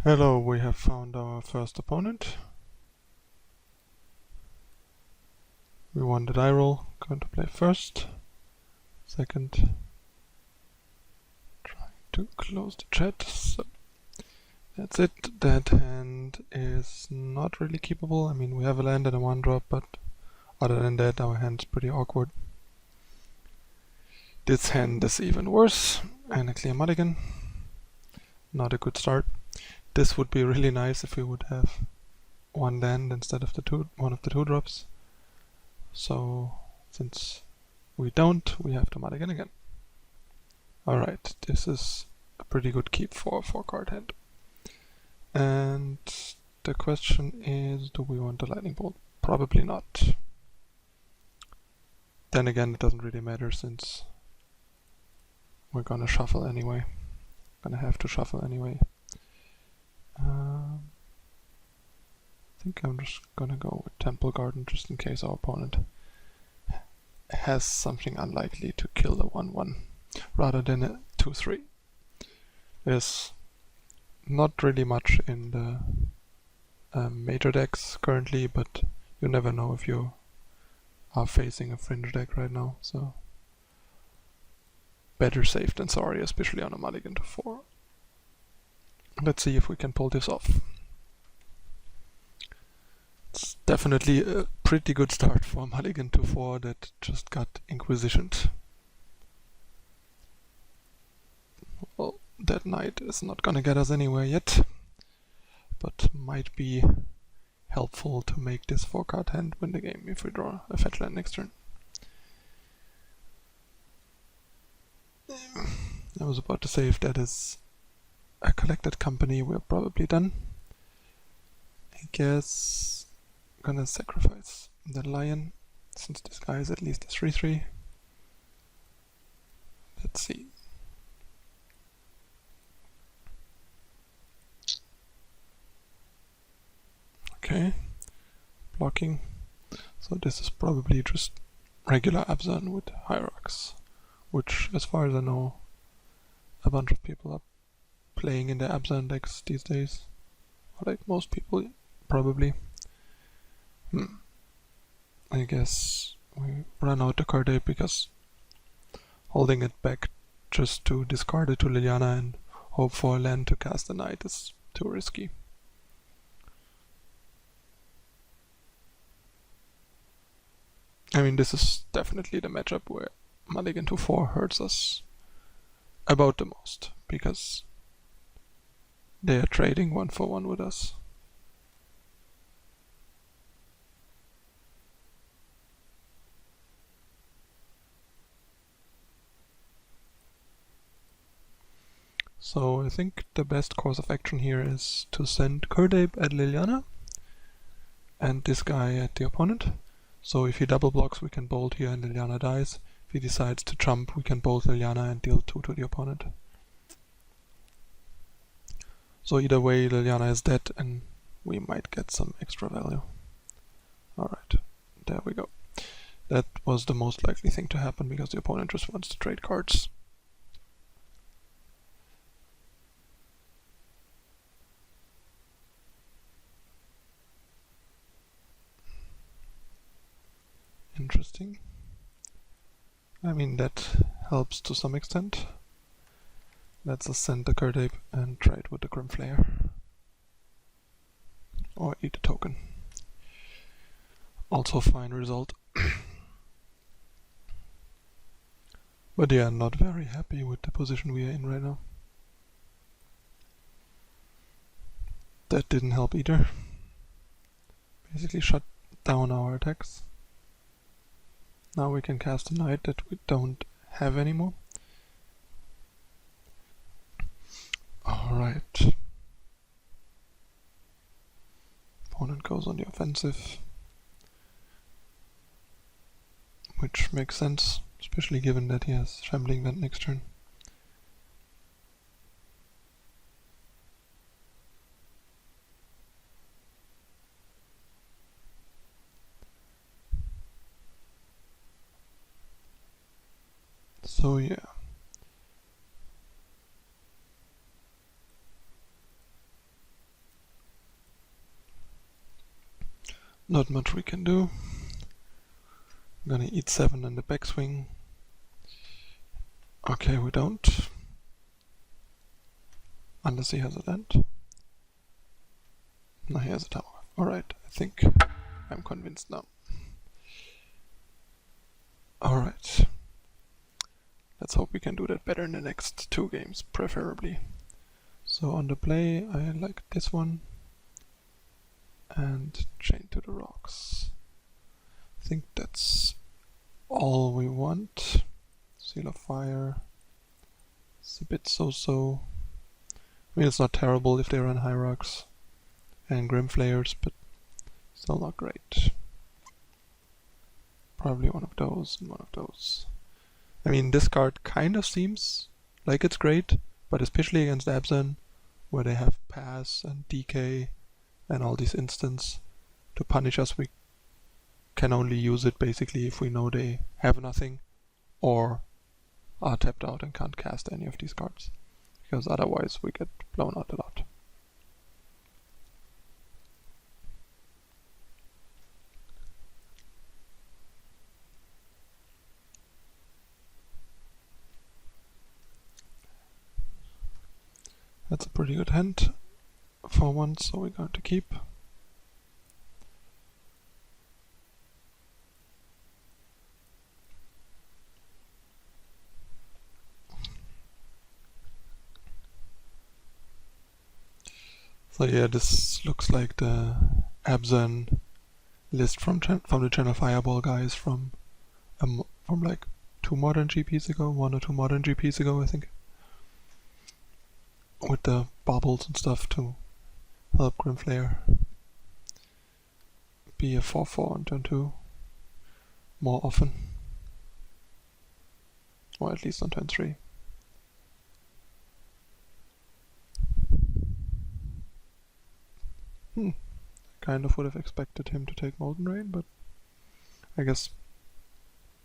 Hello, we have found our first opponent. We won the die roll, going to play first. Second, trying to close the chat. So that's it. That hand is not really keepable. I mean, we have a land and a 1-drop, but other than that, our hand's pretty awkward. This hand is even worse, and a clear mulligan. Not a good start. This would be really nice if we would have one land instead of one of the 2-drops. So since we don't, we have to mulligan again. Alright, this is a pretty good keep for a 4-card hand. And the question is, do we want the lightning bolt? Probably not. Then again, it doesn't really matter since we're gonna shuffle anyway. Gonna have to shuffle anyway. I think I'm just gonna go with Temple Garden just in case our opponent has something unlikely to kill the 1-1 rather than a 2-3. There's not really much in the major decks currently, but you never know if you are facing a fringe deck right now, so better safe than sorry, especially on a mulligan to 4. Let's see if we can pull this off. It's definitely a pretty good start for a mulligan to 4 that just got inquisitioned. Well, that knight is not gonna get us anywhere yet, but might be helpful to make this 4-card hand win the game if we draw a fetch land next turn. I was about to say, if that is a collected company, we're probably done. I guess I'm gonna sacrifice the lion, since this guy is at least a 3-3. Let's see. Okay, blocking. So this is probably just regular Abzan with Hierarchs, which, as far as I know, a bunch of people are playing in the Abzan decks these days. Or like most people, probably. I guess we run out the card ape because holding it back just to discard it to Liliana and hope for a land to cast a knight is too risky. I mean, this is definitely the matchup where mulligan to 4 hurts us about the most, because they are trading 1-for-1 with us. So I think the best course of action here is to send Kurdape at Liliana and this guy at the opponent. So if he double blocks, we can bolt here and Liliana dies. If he decides to jump, we can bolt Liliana and deal 2 to the opponent. So either way, Liliana is dead and we might get some extra value. Alright, there we go. That was the most likely thing to happen because the opponent just wants to trade cards. Interesting. I mean, that helps to some extent. Let's just send the Kurdape and trade with the Grimflayer. Or eat a token. Also fine result. But yeah, not very happy with the position we are in right now. That didn't help either. Basically shut down our attacks. Now we can cast a knight that we don't have anymore. Alright. Opponent goes on the offensive, which makes sense, especially given that he has Shambling Vent next turn. So yeah. Not much we can do. I'm gonna eat 7 in the backswing. Okay, we don't. Unless he has a land. No, he has a tower. Alright, I think I'm convinced now. Alright. Let's hope we can do that better in the next 2 games, preferably. So on the play, I like this one. And chain to the rocks. I think that's all we want. Seal of Fire. It's a bit so-so. I mean, it's not terrible if they run high rocks and Grim Flayers, but still not great. Probably one of those and one of those. I mean, this card kind of seems like it's great, but especially against Abzan, where they have Pass and DK and all these instants to punish us, we can only use it basically if we know they have nothing or are tapped out and can't cast any of these cards, because otherwise we get blown out a lot. That's a pretty good hand for once, so we're going to keep. So yeah, this looks like the Abzan list from the Channel Fireball guys from like 2 modern GPs ago, 1 or 2 modern GPs ago, I think. With the bubbles and stuff to help Grimflayer be a 4/4 on turn 2 more often. Or at least on turn 3. Kind of would have expected him to take Molten Rain, but I guess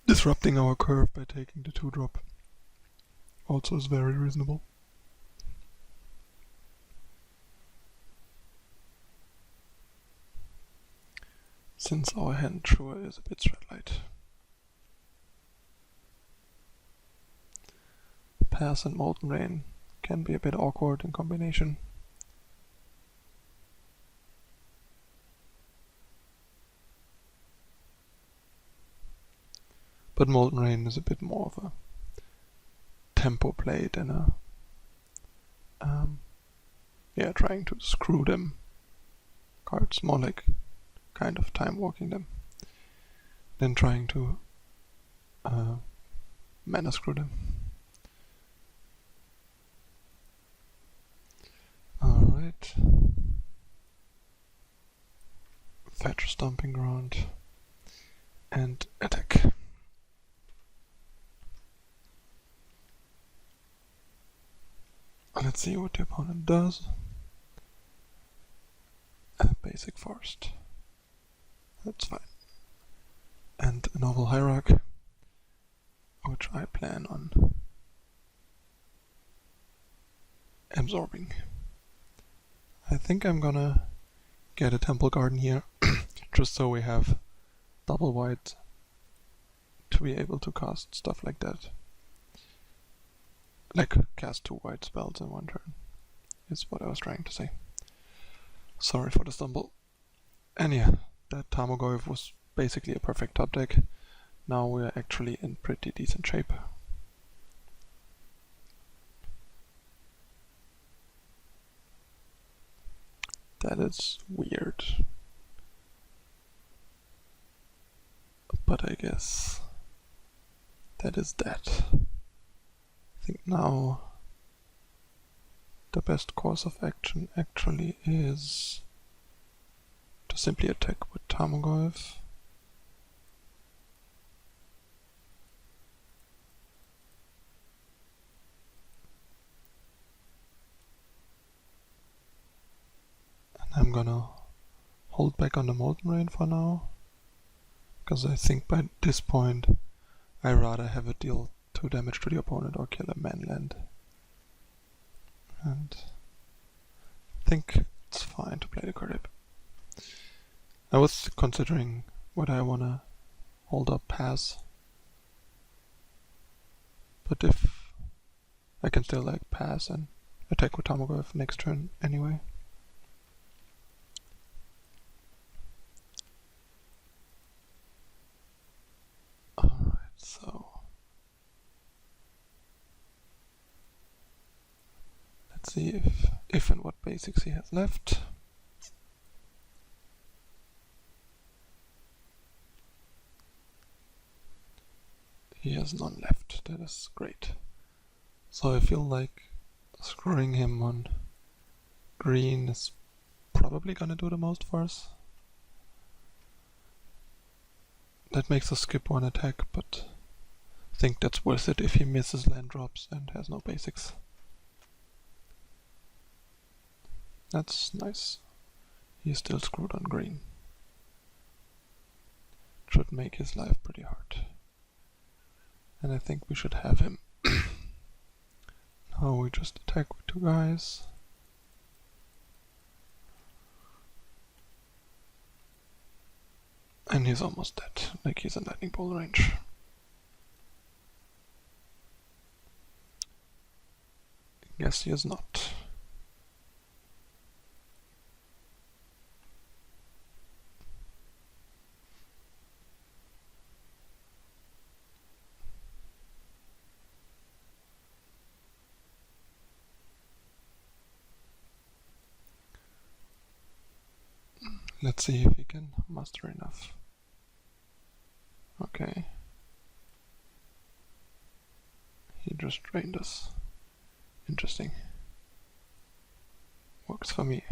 disrupting our curve by taking the 2-drop also is very reasonable. Since our hand sure is a bit threadlight. Pass and Molten Rain can be a bit awkward in combination. But Molten Rain is a bit more of a tempo play than a trying to screw them cards, more like kind of time walking them than trying to mana screw them. Alright. Fetch Stomping Ground and attack. Let's see what the opponent does. A basic forest. That's fine. And a novel hierarch, which I plan on absorbing. I think I'm gonna get a Temple Garden here, just so we have double white to be able to cast stuff like that. Like cast 2 white spells in 1 turn, is what I was trying to say. Sorry for the stumble. And yeah, that Tarmogoyf was basically a perfect top deck. Now we're actually in pretty decent shape. That is weird. But I guess that is that. I think now the best course of action actually is to simply attack with Tarmogoyf. And I'm gonna hold back on the Molten Rain for now, because I think by this point I rather have it deal 2 damage to the opponent or kill a manland. And I think it's fine to play the Carib. I was considering whether I wanna hold up pass, but if I can still like pass and attack with Tarmogoyf next turn anyway. Alright, so let's see if and what basics he has left. He has none left, that is great. So I feel like screwing him on green is probably gonna do the most for us. That makes us skip one attack, but I think that's worth it if he misses land drops and has no basics. That's nice. He's still screwed on green. Should make his life pretty hard. And I think we should have him. Now we just attack with two guys. And he's almost dead, like he's in lightning bolt range. Guess he is not. Let's see if he can muster enough. Okay. He just drained us. Interesting. Works for me.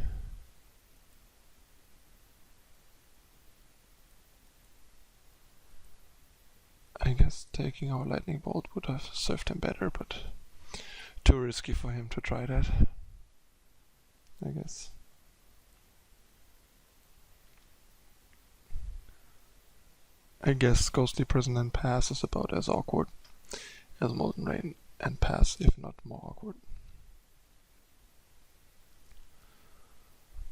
I guess taking our lightning bolt would have served him better, but too risky for him to try that, I guess. I guess Ghostly Prison and Pass is about as awkward as Molten Rain and Pass, if not more awkward.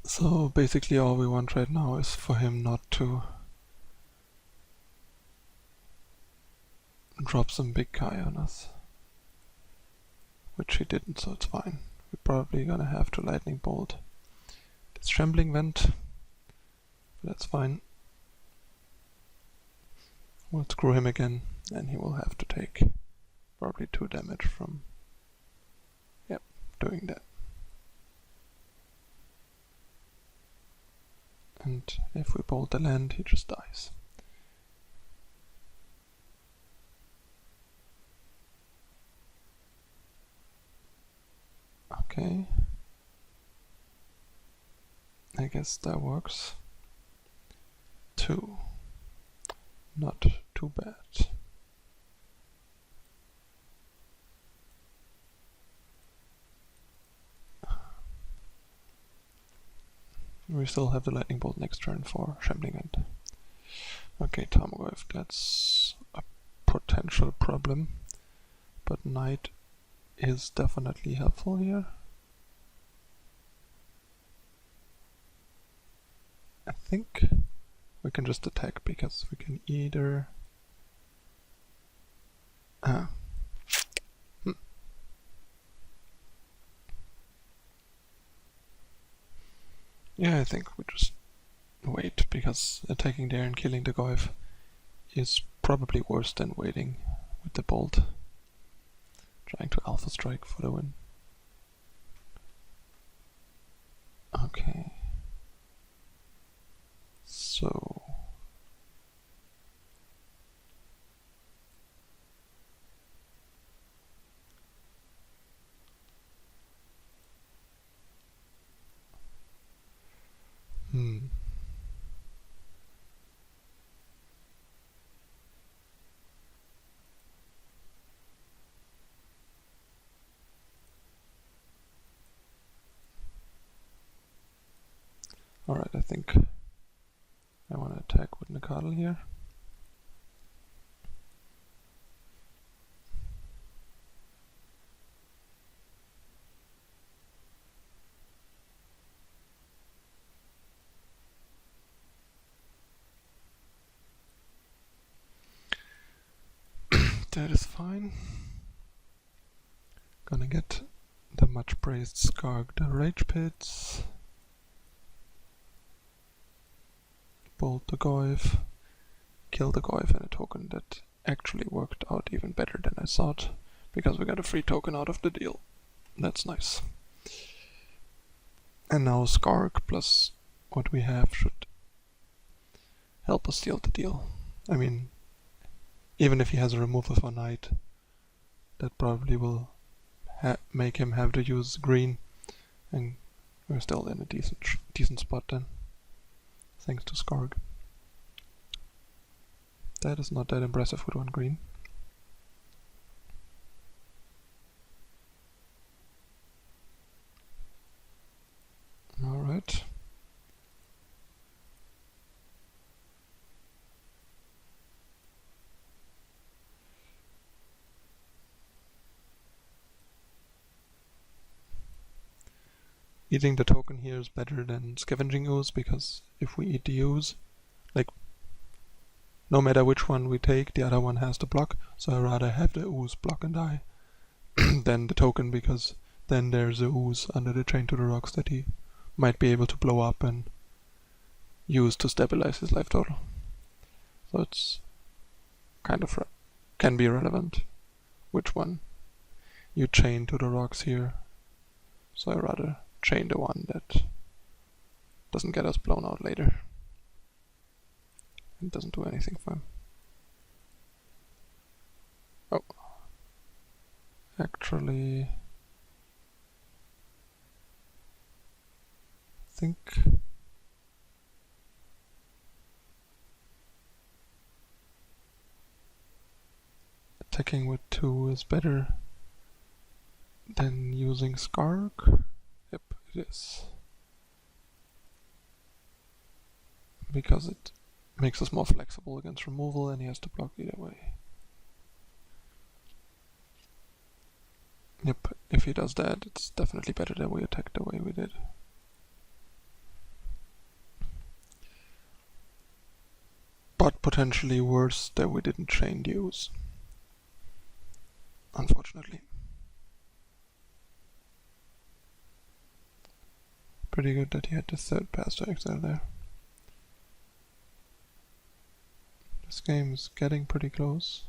So basically all we want right now is for him not to drop some big Kai on us. Which he didn't, so it's fine. We're probably gonna have to Lightning Bolt this Trembling Vent, but that's fine. We'll screw him again, and he will have to take probably 2 damage from doing that. And if we bolt the land, he just dies. Okay. I guess that works. 2. Not too bad. We still have the Lightning Bolt next turn for Shambling End. Okay, Tarmogoyf, that's a potential problem, but Knight is definitely helpful here. I think we can just attack because we can either yeah, I think we just wait, because attacking there and killing the Goyf is probably worse than waiting with the bolt. Trying to Alpha Strike for the win. Okay. So alright, I think I want to attack with Nikadal here. That is fine. Gonna get the much praised Skarg the Rage Pits. Bolt the Goyf. Kill the Goyf and a token that actually worked out even better than I thought, because we got a free token out of the deal. That's nice. And now Skarg plus what we have should help us seal the deal. I mean, even if he has a removal for Knight, that probably will make him have to use green, and we're still in a decent spot then, thanks to Skarg. That is not that impressive with 1 green. Alright. Eating the token here is better than scavenging ooze, because if we eat the ooze, like, no matter which one we take, the other one has to block, so I'd rather have the ooze block and die than the token, because then there's a ooze under the Chain to the Rocks that he might be able to blow up and use to stabilize his life total. So it's kind of can be relevant which one you chain to the rocks here. So I'd rather chain the one that doesn't get us blown out later. It doesn't do anything for him. Oh. Actually, I think attacking with 2 is better than using Skarg. Yep, it is. Because it makes us more flexible against removal, and he has to block either way. Yep, if he does that, it's definitely better that we attack the way we did. But potentially worse that we didn't chain the ooze. Unfortunately. Pretty good that he had the 3rd pass to exile there. This game is getting pretty close.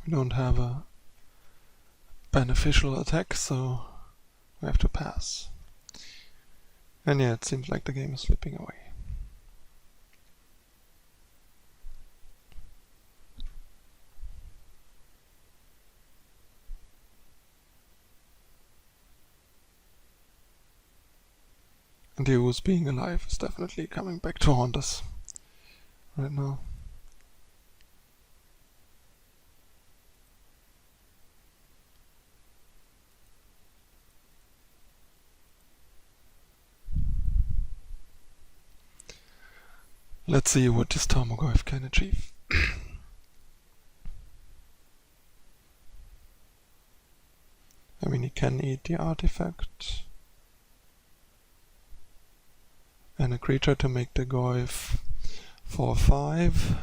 We don't have a beneficial attack, so we have to pass. And yeah, it seems like the game is slipping away. And the ooze being alive is definitely coming back to haunt us right now. Let's see what this Tarmogoyf can achieve. I mean, he can eat the artifact and a creature to make the Goyf 4/5,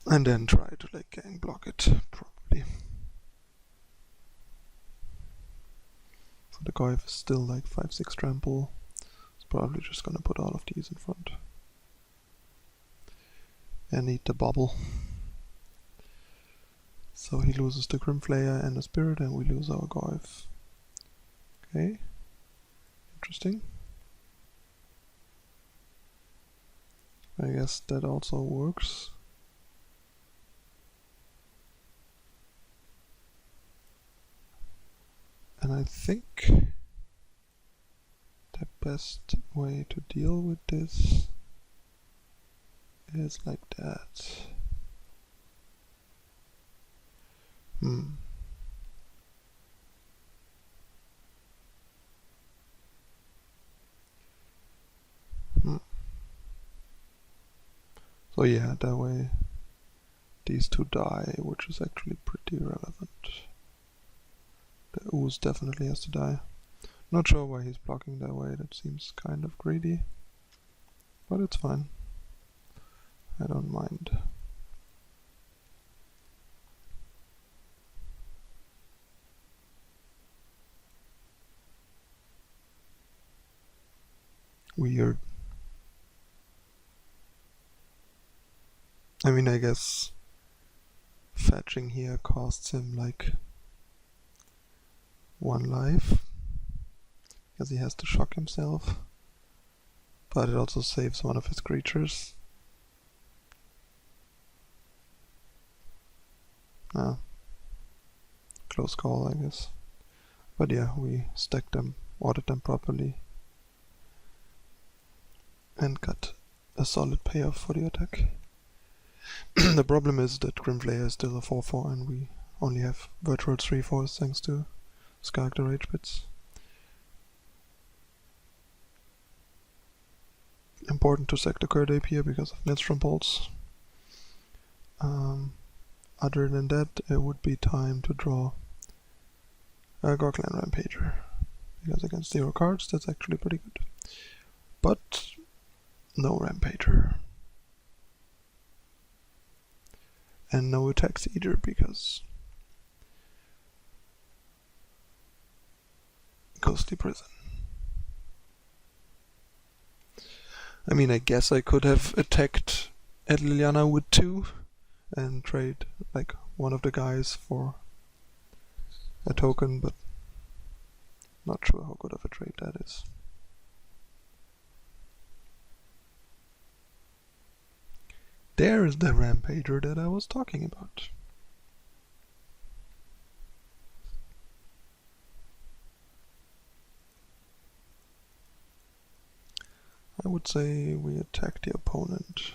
and then try to like gang block it, probably. So the Goyf is still like 5/6 trample. It's probably just gonna put all of these in front and eat the bubble. So he loses the Grimflayer and the Spirit, and we lose our Goyf. Okay. Interesting. I guess that also works. And I think the best way to deal with this is like that. So yeah, that way these two die, which is actually pretty relevant. The ooze definitely has to die. Not sure why he's blocking that way, that seems kind of greedy. But it's fine. I don't mind. Weird. I mean, I guess fetching here costs him like 1 life, because he has to shock himself, but it also saves one of his creatures. Ah, close call, I guess. But yeah, we stacked them, ordered them properly, and got a solid payoff for the attack. The problem is that Grimflayer is still a 4-4 and we only have virtual 3-4s thanks to Skark the Rage Bits. Important to sack the Curd Ape here because of Nets from Bolts. Other than that, it would be time to draw a Gorkland Rampager, because against 0 cards that's actually pretty good. But no Rampager. And no attacks either, because Ghostly Prison. I mean, I guess I could have attacked at Liliana with 2 and trade like one of the guys for a token, but not sure how good of a trade that is. There is the Rampager that I was talking about. I would say we attack the opponent,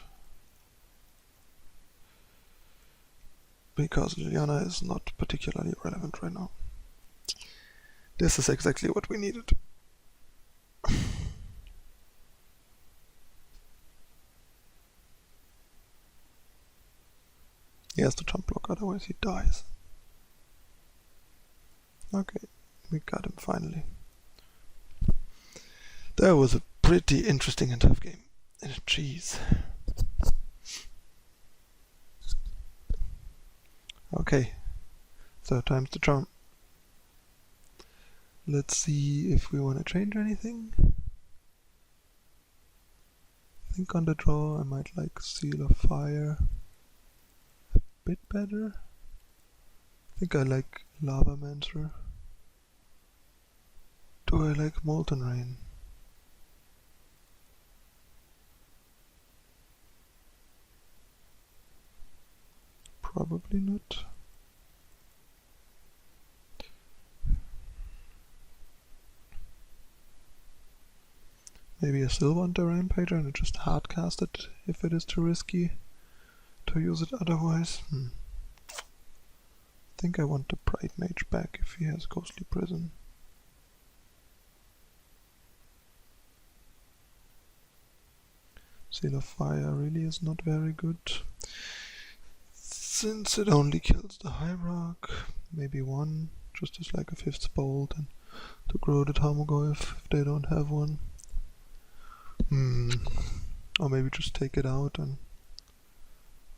because Liliana is not particularly relevant right now. This is exactly what we needed. He has to jump block, otherwise he dies. Okay, we got him finally. That was a pretty interesting and tough game. Jeez. Okay, 3rd time's the charm. Let's see if we want to change anything. I think on the draw I might like Seal of Fire a bit better. I think I like Lavamancer. Do I like Molten Rain? Probably not. Maybe a Sylvander Rampager and just hardcast it if it is too risky to use it otherwise. I think I want the Bright Mage back if he has Ghostly Prison. Seal of Fire really is not very good, since it only kills the Hierarch. Maybe 1, just as like a 5th Bolt, and to grow the Tarmogoyf if they don't have one. Or maybe just take it out and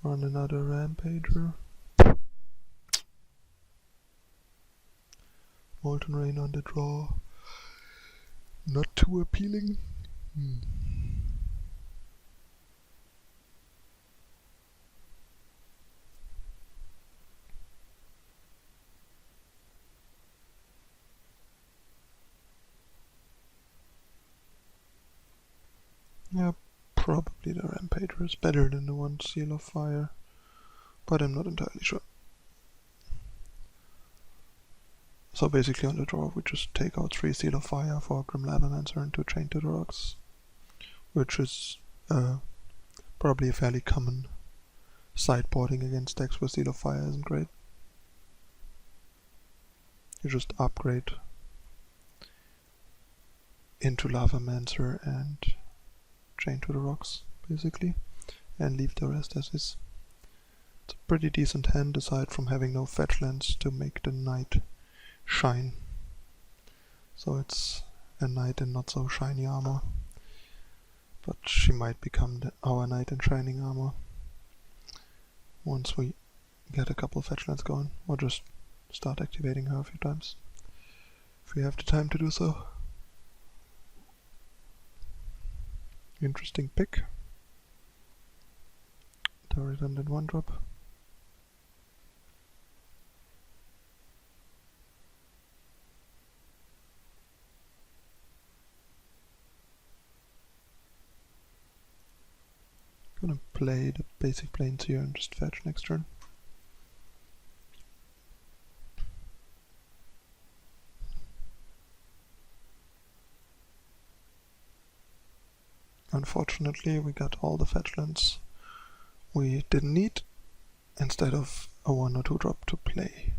run another Rampager. Molten Rain on the draw. Not too appealing. Yeah, probably the Rampager is better than the one Seal of Fire, but I'm not entirely sure. So basically on the draw we just take out 3 Seal of Fire for Grim Lavamancer and 2 Chain to the Rocks, which is probably a fairly common sideboarding against decks where Seal of Fire isn't great. You just upgrade into Lavamancer and Chain to the Rocks, basically, and leave the rest as is. It's a pretty decent hand aside from having no fetch lands to make the knight shine. So it's a knight in not so shiny armor. But she might become our knight in shining armor once we get a couple of fetch lands going, or just start activating her a few times if we have the time to do so. Interesting pick. The redundant 1-drop. Gonna play the basic planes here and just fetch next turn. Unfortunately, we got all the fetch lands we didn't need instead of a 1 or 2 drop to play.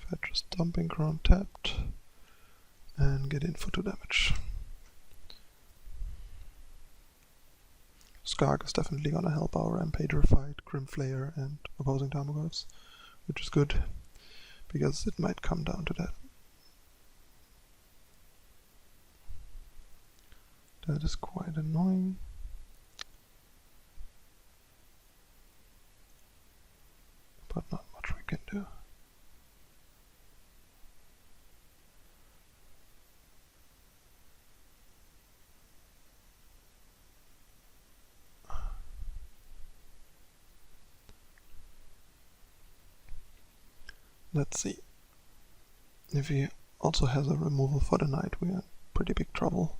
Fetch a Stomping Ground tapped and get in for 2 damage. Skark is definitely gonna help our Rampager fight Grim Flayer and opposing Tarmogoyfs, which is good, because it might come down to that. That is quite annoying. But not much we can do. Let's see. If he also has a removal for the knight, we are in pretty big trouble.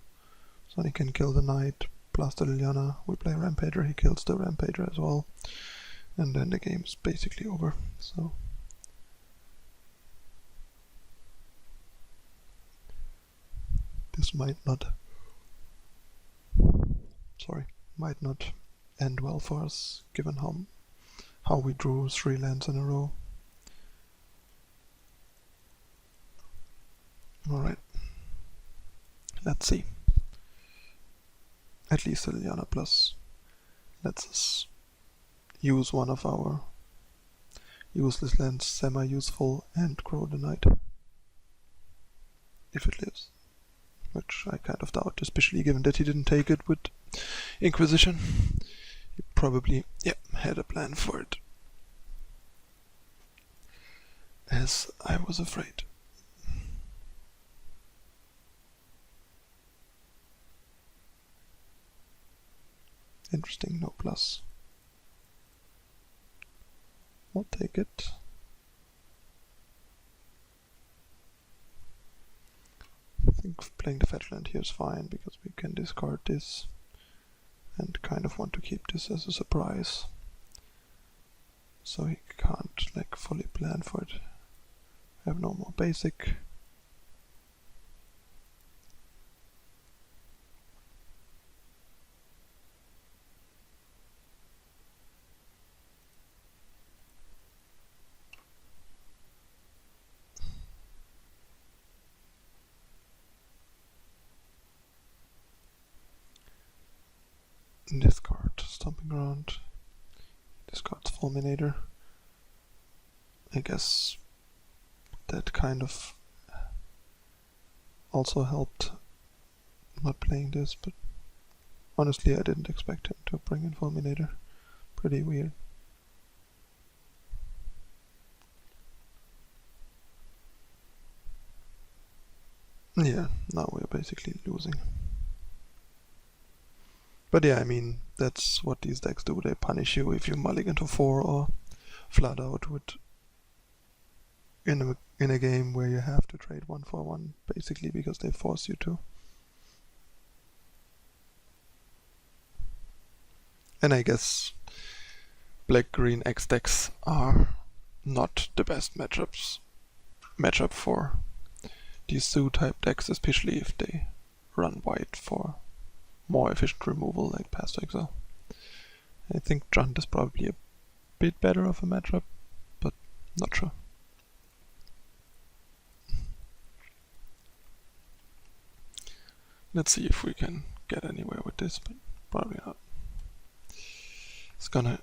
So he can kill the knight, plus the Liliana, we play Rampager, he kills the Rampager as well. And then the game's basically over. So this might not end well for us, given how we drew 3 lands in a row. Alright, let's see. At least the Liliana Plus lets us use one of our useless lands semi-useful and grow the knight. If it lives. Which I kind of doubt, especially given that he didn't take it with Inquisition. He probably, had a plan for it. As I was afraid. Interesting, no plus. We'll take it. I think playing the fetch land here is fine, because we can discard this and kind of want to keep this as a surprise. So he can't like fully plan for it. I have no more basic. Discard Stomping Ground, discards Fulminator. I guess that kind of also helped not playing this, but honestly I didn't expect him to bring in Fulminator. Pretty weird. Yeah, now we're basically losing. But yeah, I mean, that's what these decks do. They punish you if you mulligan to 4 or flood out with in a game where you have to trade 1 for 1, basically, because they force you to. And I guess black-green X decks are not the best matchup for these zoo type decks, especially if they run white for more efficient removal like Pass to Exile. I think Junt is probably a bit better of a matchup, but not sure. Let's see if we can get anywhere with this, but probably not. It's gonna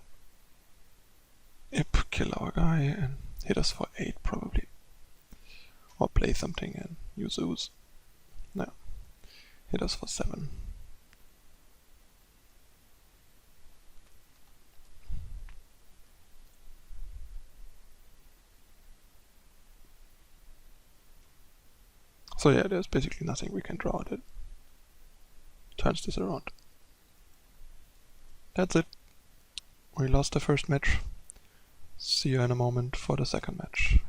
kill our guy and hit us for 8 probably. Or play something and use ooze. No. Hit us for 7. So yeah, there's basically nothing we can draw that turns this around. That's it. We lost the first match. See you in a moment for the second match.